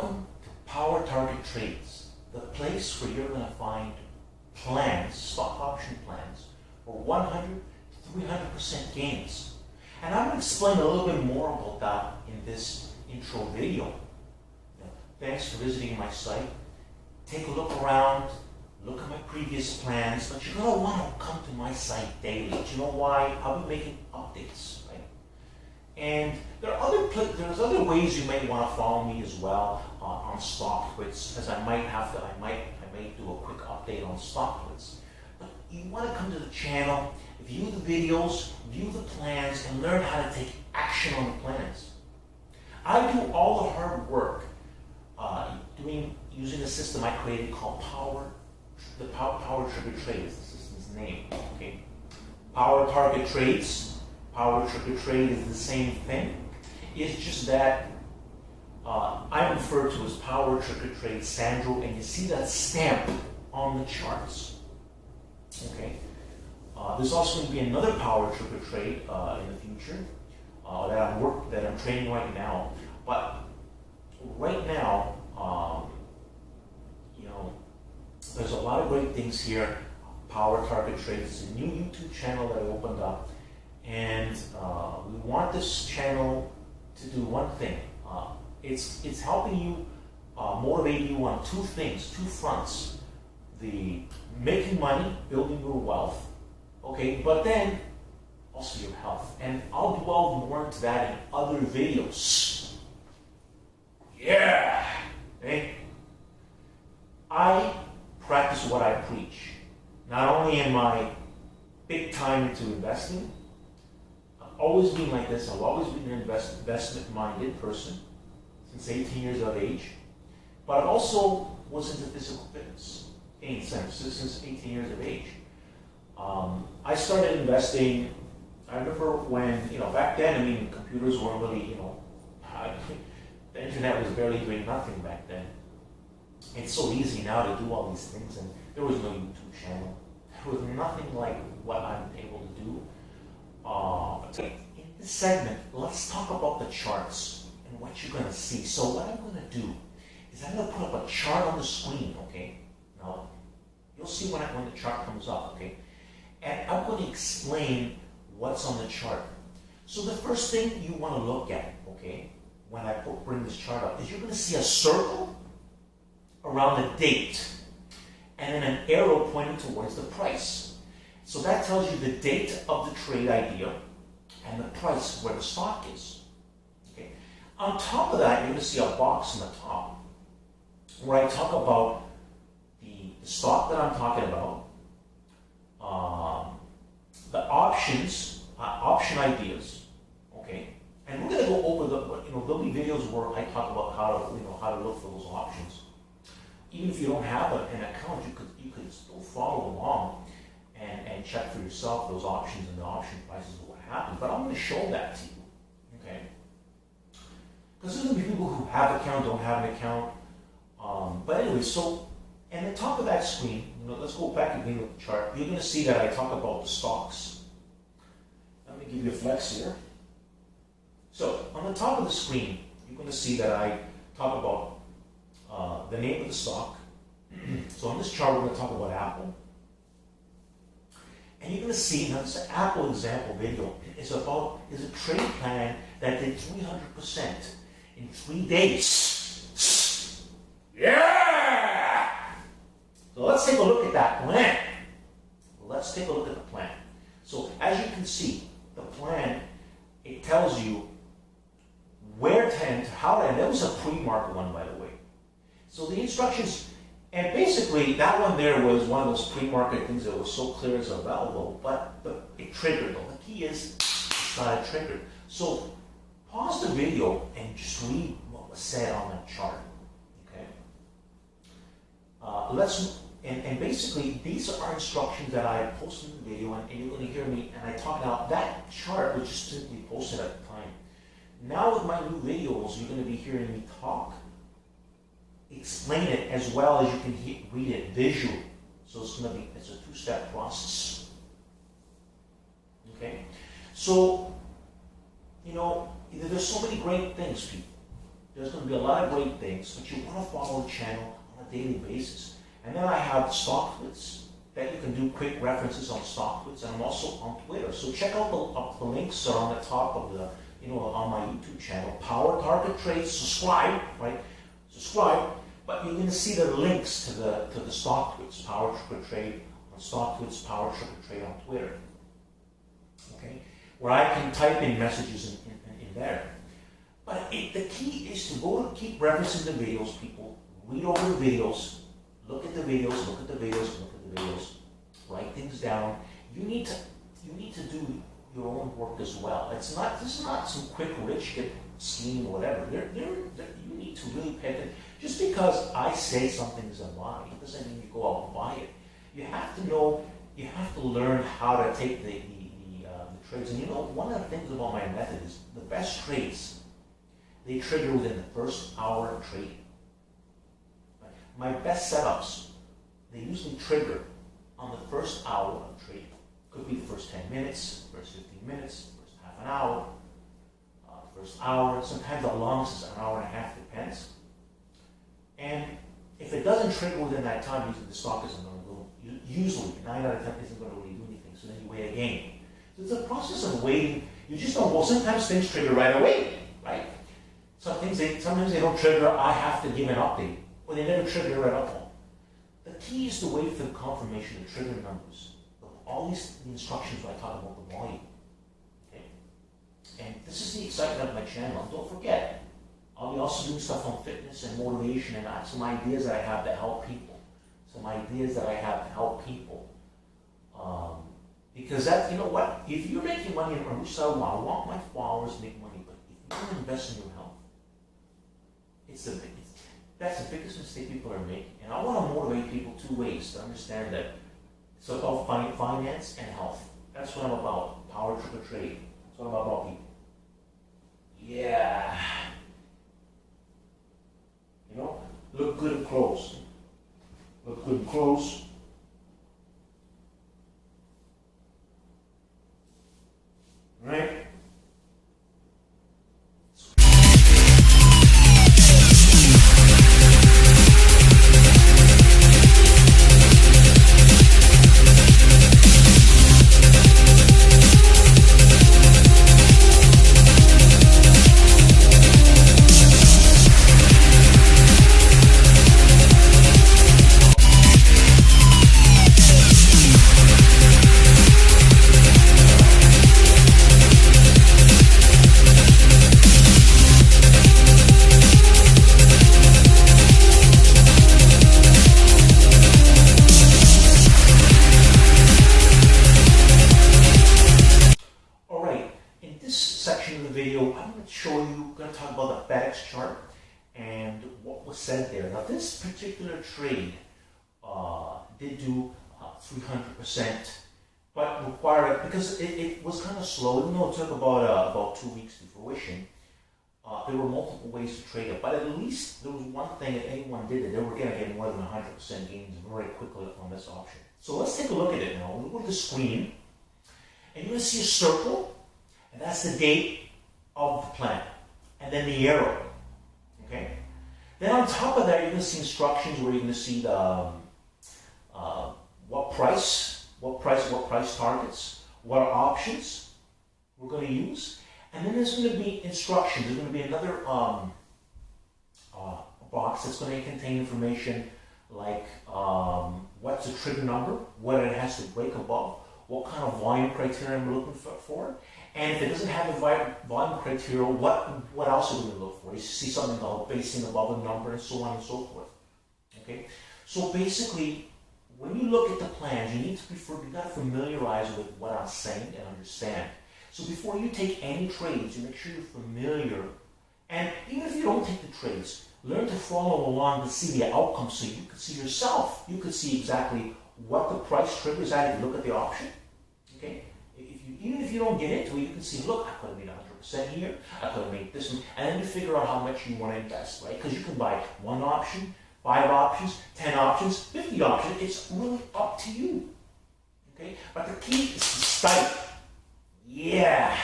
Welcome to Power Target Trades, the place where you're going to find plans, stock option plans, for 100 to 300% gains. And I'm going to explain a little bit more about that in this intro video. Thanks for visiting my site. Take a look around, look at my previous plans, but you're going to want to come to my site daily. Do you know why? I'll be making updates, right? And there's other ways you may want to follow me as well on stock splits, as I may do a quick update on stock splits. But you want to come to the channel, view the videos, view the plans, and learn how to take action on the plans. I do all the hard work using a system I created called Power Trigger Trade is the system's name. Okay, Power Target Trades, Power Trigger Trade is the same thing. It's just that I refer to as Power Trigger Trade Sandro, and you see that stamp on the charts. Okay, there's also going to be another Power Trigger Trade in the future that I'm training right now. But right now, there's a lot of great things here. Power Target Trade is a new YouTube channel that I opened up, and we want this channel to do one thing. It's helping you, motivate you on two things, two fronts: the making money, building your wealth, okay, but then also your health. And I'll delve more into that in other videos. Yeah, okay. I practice what I preach. Not only am I big time into investing, I've always been like this. I've always been an investment-minded person since 18 years of age. But I also was into physical fitness since 18 years of age. I started investing. I remember when, back then, computers weren't really, the internet was barely doing nothing back then. It's so easy now to do all these things, and there was no YouTube channel. There was nothing like what I'm able to do. In this segment, let's talk about the charts and what you're going to see. So what I'm going to do is I'm going to put up a chart on the screen, okay? Now, you'll see when the chart comes up, okay? And I'm going to explain what's on the chart. So the first thing you want to look at, okay, when I bring this chart up, is you're going to see a circle around the date, and then an arrow pointing towards the price. So that tells you the date of the trade idea and the price where the stock is. Okay. On top of that, you're going to see a box on the top where I talk about the stock that I'm talking about, the options, option ideas. Okay, and we're going to go over there'll be videos where I talk about how to look for those options. Even if you don't have an account, you could still follow along and check for yourself those options and the option prices of what happens. But I'm going to show that to you, okay? Because there's going to be people who have an account, don't have an account. But anyway, so at the top of that screen, let's go back again with the chart. You're going to see that I talk about the stocks. Let me give you a flex here. So on the top of the screen, you're going to see that I talk about the name of the stock. So on this chart, we're going to talk about Apple. And you're going to see, now this Apple example video is a trade plan that did 300% in 3 days. Yeah! So let's take a look at that plan. Let's take a look at the plan. So as you can see, the plan, it tells you where to enter, how to enter. That was a pre-market one, by the way. So the instructions, and basically that one there was one of those pre-market things that was so clear as available, but it triggered. The key is it's not a trigger. So pause the video and just read what was said on that chart. Okay. And basically these are instructions that I posted in the video, and you're going to hear me, and I talk about that chart was just simply posted at the time. Now with my new videos, you're going to be hearing me talk, explain it, as well as you can read it visually. So it's a two-step process. Okay? So, there's so many great things, people. There's going to be a lot of great things, but you want to follow the channel on a daily basis. And then I have stock splits that you can do quick references on stock splits, and I'm also on Twitter. So check out the links are on the top of the, on my YouTube channel. Power Target Trade, subscribe, right? Subscribe, but you're going to see the links to the stock splits, Power Target Trade on stock splits, Power Target Trade on Twitter. Okay, where I can type in messages in there. But the key is to keep referencing the videos, people. Read over the videos, look at the videos, look at the videos, look at the videos. Write things down. You need to do your own work as well. This is not some quick rich get scheme or whatever. You need to really pay attention. Just because I say something is a buy, it doesn't mean you go out and buy it. You have to know. You have to learn how to take the trades. And one of the things about my method is the best trades, they trigger within the first hour of trading. My best setups, they usually trigger on the first hour of trading. Could be the first 10 minutes, first 15 minutes, first half an hour, first hour. Sometimes the longest is an hour and a half, depends. And if it doesn't trigger within that time, usually the stock isn't going to go. Usually, 9 out of 10 isn't going to really do anything. So then you wait again. So it's a process of waiting. You just don't. Well, sometimes things trigger right away, right? Sometimes they don't trigger. I have to give an update, or they never trigger right up. The key is to wait for the confirmation of trigger numbers. All these instructions when I talk about the volume. Okay? And this is the excitement of my channel. And don't forget, I'll be also doing stuff on fitness and motivation and some ideas that I have to help people. Because that, what? If you're making money, I want my followers to make money, but if you don't invest in your health, that's the biggest mistake people are making. And I want to motivate people two ways to understand that it's about finance and health. That's what I'm about. Power Trade. That's what I'm about, people. Yeah. Look good in clothes. Look good in clothes. Right? Chart and what was said there. Now, this particular trade did do 300%, but required, because it was kind of slow, even though it took about 2 weeks to fruition. There were multiple ways to trade it, but at least there was one thing, if anyone did it, they were going to get more than 100% gains very quickly on this option. So let's take a look at it now. We'll go to the screen, and you're going to see a circle, and that's the date of the plan, and then the arrow. Okay. Then on top of that, you're going to see instructions where you're going to see the what price targets, what options we're going to use, and then there's going to be instructions. There's going to be another box that's going to contain information like what's the trigger number, what it has to break above, what kind of volume criteria I'm looking for. And if it doesn't have a volume criteria, what else are we going to look for? You see something called basing above a number and so on and so forth. Okay? So basically, when you look at the plans, you got to familiarize with what I'm saying and understand. So before you take any trades, you make sure you're familiar. And even if you don't take the trades, learn to follow along to see the outcome so you can see yourself. You can see exactly what the price triggers at if you look at the option. Okay? Even if you don't get into it, you can see, look, I could have made 100% here, I could have made this one, and then you figure out how much you want to invest, right? Because you can buy 1 option, 5 options, 10 options, 50 options. It's really up to you, okay? But the key is to study. Yeah.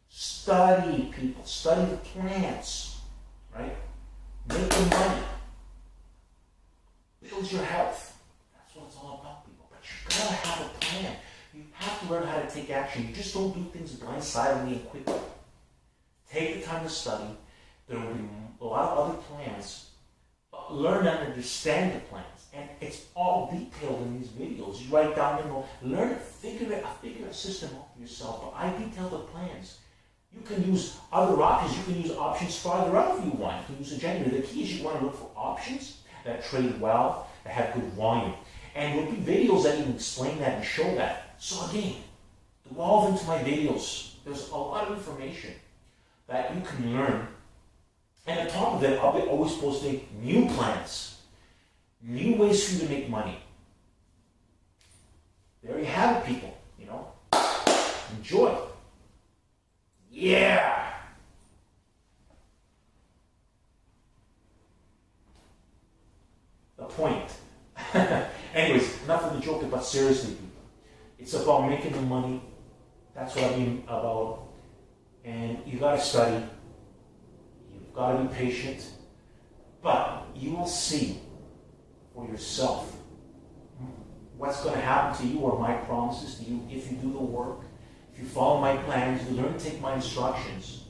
Study, people. Study the plans. right? Making money. Build your health. That's what it's all about, people. But you gotta have a plan. You have to learn how to take action. You just don't do things blindsidedly and quickly. Take the time to study. There will be a lot of other plans. But learn and understand the plans. And it's all detailed in these videos. You write down and learn it, figure a system out for yourself. But I detail the plans. You can use other options. You can use options farther out if you want. You can use a generator. The key is you want to look for options that trade well, that have good volume. And there'll be videos that even explain that and show that. So again, evolve into my videos. There's a lot of information that you can learn. And on top of it, I'll be always posting new plans, new ways for you to make money. There you have it, people. Enjoy. Yeah. The point. Anyways, enough of the joke, but seriously, people. It's about making the money. That's what I mean about. And you gotta study. You've gotta be patient. But you will see for yourself what's going to happen to you, or my promises to you, if you do the work, if you follow my plans, you learn to take my instructions,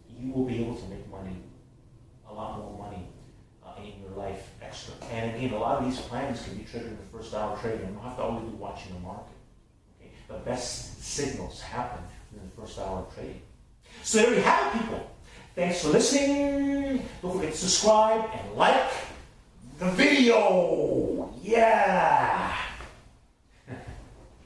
you will be able to make money, a lot more money in your life extra. And again, a lot of these plans can be triggered in the first hour trading. You don't have to always be watching the market. Okay? The best signals happen in the first hour of trading. So there you have it, people. Thanks for listening. Don't forget to subscribe and like the video. Yeah.